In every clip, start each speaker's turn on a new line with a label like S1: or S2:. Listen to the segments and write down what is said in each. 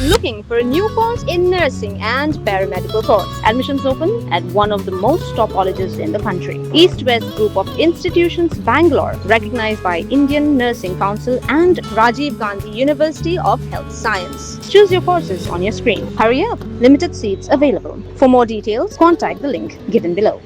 S1: Looking for a new course in nursing and paramedical course? Admissions open at one of the most top colleges in the country. East-West Group of Institutions, Bangalore, recognized by Indian Nursing Council and Rajiv Gandhi University of Health Science. Choose your courses on your screen. Hurry up! Limited seats available. For more details, contact the link given below.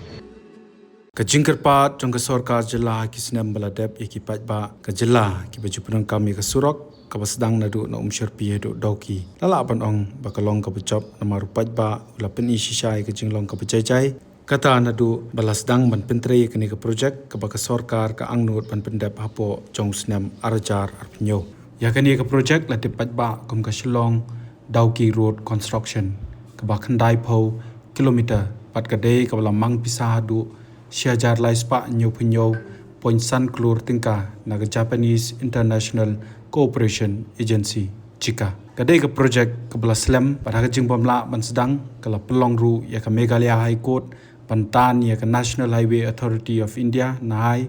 S2: Kajingkerpat jong kesorkar jela kisnem baladep ikipat ba kajela ki baju penang kami ke Surok ka sedang nadu na Umshyrpi hedu doki lala ban ong bakalong ka bujop na marupat ba ula pen isisai ke jinglong ka bejai kata nadu balasdang ban pentri kini ke projek ka ba kesorkar ka angnut ban pendap hapo jong snem arajar arpnyo ya kini ke projek la tepat ba kum ka Shillong Dauki Road Construction ka ba khandai pho kilometer pat ka dei ka lamang pisah du Syajar laispa nyo punyo point san klur tingka naga Japanese International Cooperation Agency JICA. Kadai ke projek ke belaslam pada ke jingbomla ban sedang kala pelong ru ya ke Meghalaya High Court pantan ya ke National Highway Authority of India nahai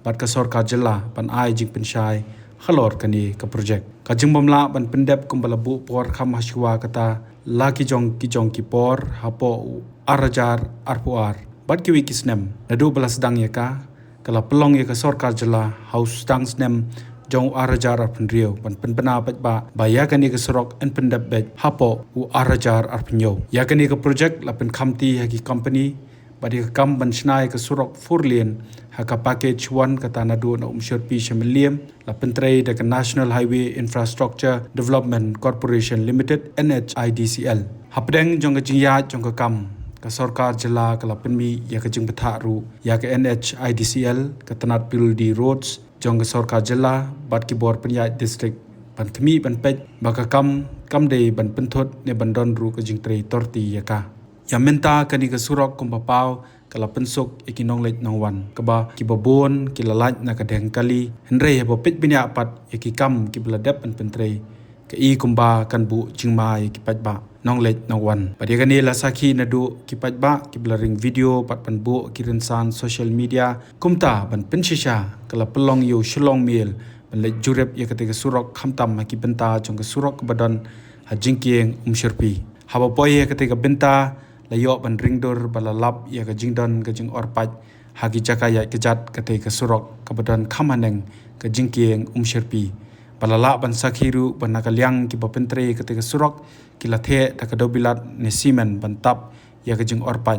S2: bat ke sorkar jela pan ai jing pensyai khalor kani ke projek. Ka jingbomla ban pendep kumbala bu por kham haswa kata la ki jong ki por hapo arajar arpuar Bat ki wiki snem, nadu belas sedang ya ka, kalau pelong ya ka sorkar jela, haus sedang snem, jong arajar arpen rio, ban penpena bat ba, bayakan ya ka Surok en pendap bet, hapo u arajar arpen yo. Ya kan ya ka projek, lapen kamti haki company, bat ya ka kam ban senai ka Surok furlien, haka package 1 kata nadu na Umshyrpi-Mylliem, lapen tray da ka National Highway Infrastructure Development Corporation Limited, NHIDCL. Hapdeng jong ka jingyat jong ka kam, ka sorkar jela kala penmi ya ka jing betharu ya ka NHIDCL ka tanat pil di roads jong ka sorkar jela bat ki bor penyat district ban kemi ban pej baka kam de ban penthot ne ban don ru ka jing trei torti ya ka ya menta kani ka Surok kum papau kala pensuk ikinong leit nong wan ka ba ki babon ki lalaj na ka deng kali henre ya bo pej binya pat ya ki kam ki bladep ban pentrei ka i kumba kan bu jingma ya ki paj ba nong lech nong wan pada kani la sakhi nadu ki paj ba ki blurring video pat pan bu ki rensan social media kumta ban penshisha kala pelong yo Shillong Mail ban lech jurep ya ketika Surok khamtam ki benta jong ke Surok badon ha jingkieng Umshyrpi haba poy ya ketika benta la yo ban ringdor balalap ya ka jingdon ka jing Or-Pait hagi jakaya kejat ketika Surok ka badon khamaneng ka jingkieng Umshyrpi balala ban sakhiru ban nakaliang ki bapentre ketika Surok kila Theh da kadobilat ne simen ban tap ya ka jing Or-Pait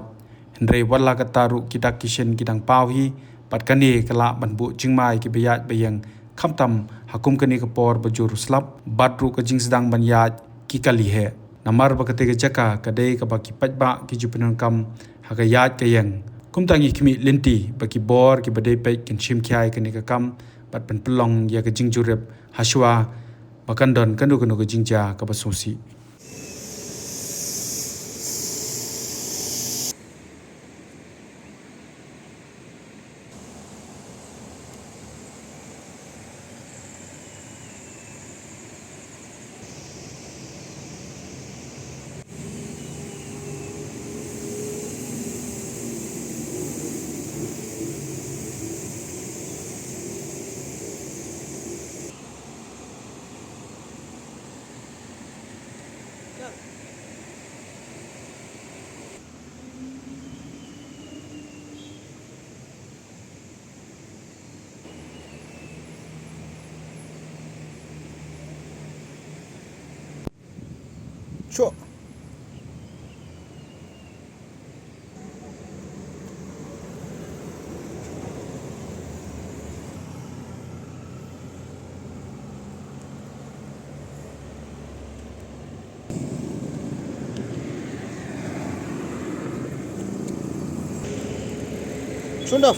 S2: hendrei wala ka taru kidak kishen kidang pawhi pat kani kala ban bu jingmai ki bayat bayang khamtam hakum kani ka por bajur slap badru ka jing sedang ban yat ki kali he namar ba ketika jaka kadai ka baki pajba ki jupenon kam haka yat ka yang kumtangi kimi linti baki bor ki badai pai kin shim khyai kani ka kam pat pen pelong ya ka jing jurep haswa bakandon kanu ka jingja ka basusi
S3: Sure. Schon auf.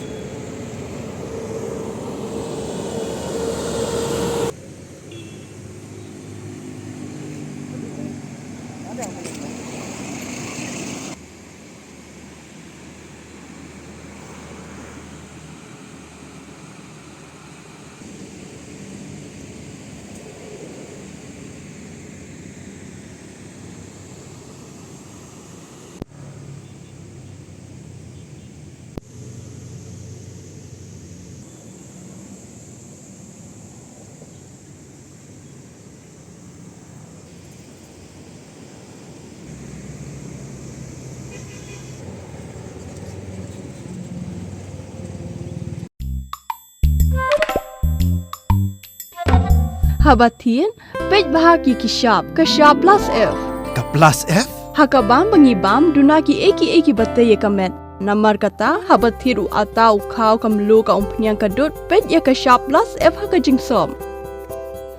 S4: Habatin, pej bahagi kishap, kashap plus F.
S3: Ka plus F?
S4: Hakabam bangibam dunaki eki bataya kamet. Namar kata habatiru atau kau kamlu ka umpnyang kadut pej ya kashap plus F hakajingsom.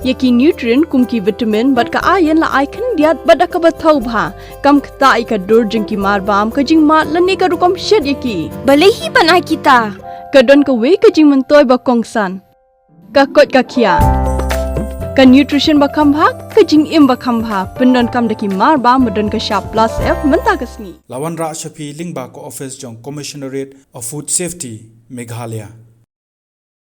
S4: Yaki nutrient kumki vitamin bat ka ayan la icon diat bat ka batau bha kam kta i ka dur jingki marbam ka jingma lani ka rukom shed yaki
S5: Balehi banai kita.
S4: kadon ka we ka jing mentoy ba kongsan ka kot ka kia ka nutrition ba kambha ka jing im ba kambha pendon kam daki marbam medon ka sharp plus F menta ka sngi
S2: Lawan Rak Shapi Lingba ko office jong Commissionerate of Food Safety Meghalaya.